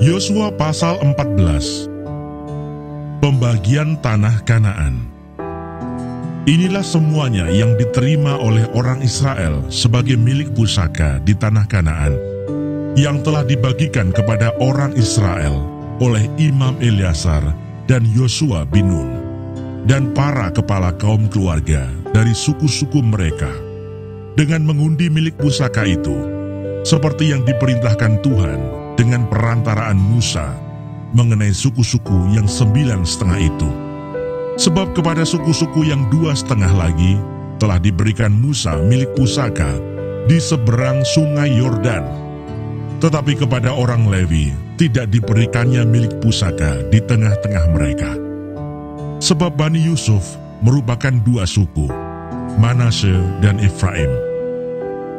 Yosua pasal 14. Pembagian tanah Kanaan. Inilah semuanya yang diterima oleh orang Israel sebagai milik pusaka di tanah Kanaan, yang telah dibagikan kepada orang Israel oleh Imam Eleazar dan Yosua bin Nun, dan para kepala kaum keluarga dari suku-suku mereka, dengan mengundi milik pusaka itu, seperti yang diperintahkan Tuhan dengan perantaraan Musa mengenai suku-suku yang 9,5 itu. Sebab kepada suku-suku yang 2,5 lagi telah diberikan Musa milik pusaka di seberang sungai Yordan. Tetapi kepada orang Lewi tidak diberikannya milik pusaka di tengah-tengah mereka. Sebab Bani Yusuf merupakan 2 suku, Manasye dan Efraim.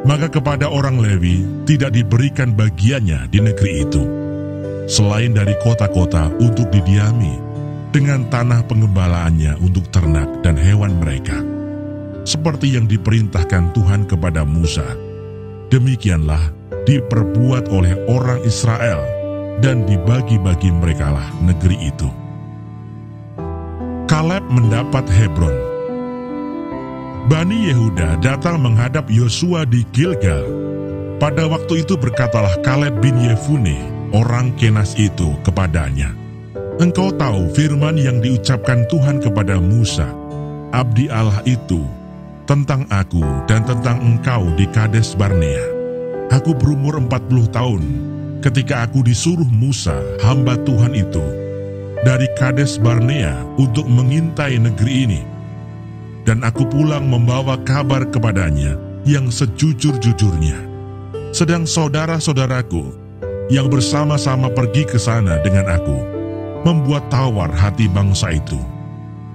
Maka kepada orang Lewi tidak diberikan bagiannya di negeri itu, selain dari kota-kota untuk didiami, dengan tanah pengembalaannya untuk ternak dan hewan mereka. Seperti yang diperintahkan Tuhan kepada Musa, demikianlah diperbuat oleh orang Israel, dan dibagi-bagi merekalah negeri itu. Kaleb mendapat Hebron. Bani Yehuda datang menghadap Yosua di Gilgal. Pada waktu itu berkatalah Kaleb bin Yefune, orang Kenas itu, kepadanya, "Engkau tahu firman yang diucapkan Tuhan kepada Musa, abdi Allah itu, tentang aku dan tentang engkau di Kades Barnea. Aku berumur 40 tahun ketika aku disuruh Musa, hamba Tuhan itu, dari Kades Barnea untuk mengintai negeri ini. Dan aku pulang membawa kabar kepadanya yang sejujur-jujurnya. Sedang saudara-saudaraku yang bersama-sama pergi ke sana dengan aku membuat tawar hati bangsa itu.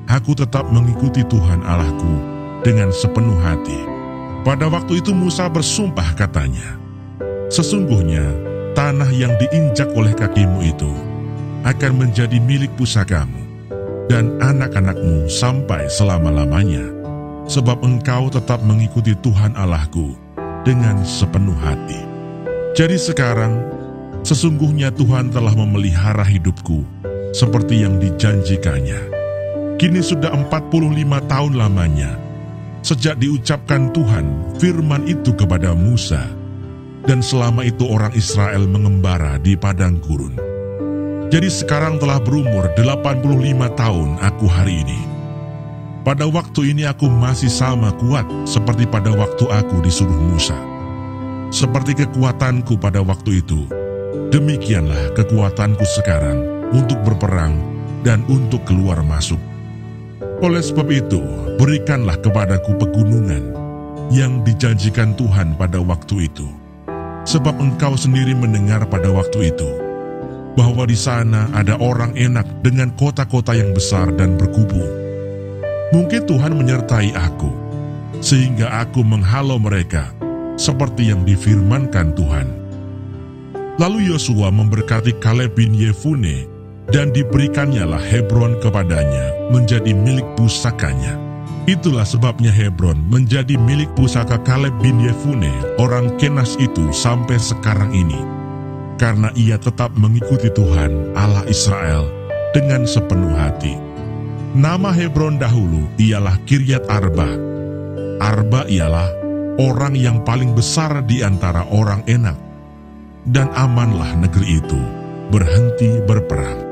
Aku tetap mengikuti Tuhan Allahku dengan sepenuh hati." Pada waktu itu Musa bersumpah katanya, "Sesungguhnya tanah yang diinjak oleh kakimu itu akan menjadi milik pusakamu dan anak-anakmu sampai selama-lamanya, sebab engkau tetap mengikuti Tuhan Allahku dengan sepenuh hati." Jadi sekarang, sesungguhnya Tuhan telah memelihara hidupku seperti yang dijanjikannya. Kini sudah 45 tahun lamanya sejak diucapkan Tuhan firman itu kepada Musa, dan selama itu orang Israel mengembara di padang gurun. Jadi sekarang telah berumur 85 tahun aku hari ini. Pada waktu ini aku masih sama kuat seperti pada waktu aku disuruh Musa. Seperti kekuatanku pada waktu itu, demikianlah kekuatanku sekarang untuk berperang dan untuk keluar masuk. Oleh sebab itu, berikanlah kepadaku pegunungan yang dijanjikan Tuhan pada waktu itu. Sebab engkau sendiri mendengar pada waktu itu bahwa di sana ada orang enak dengan kota-kota yang besar dan berkubu. Mungkin Tuhan menyertai aku, sehingga aku menghalau mereka seperti yang difirmankan Tuhan." Lalu Yosua memberkati Kaleb bin Yefune, dan diberikannyalah Hebron kepadanya menjadi milik pusakanya. Itulah sebabnya Hebron menjadi milik pusaka Kaleb bin Yefune, orang Kenas itu, sampai sekarang ini, karena ia tetap mengikuti Tuhan Allah Israel dengan sepenuh hati. Nama Hebron dahulu ialah Kiryat Arba. Arba ialah orang yang paling besar di antara orang Enak. Dan amanlah negeri itu berhenti berperang.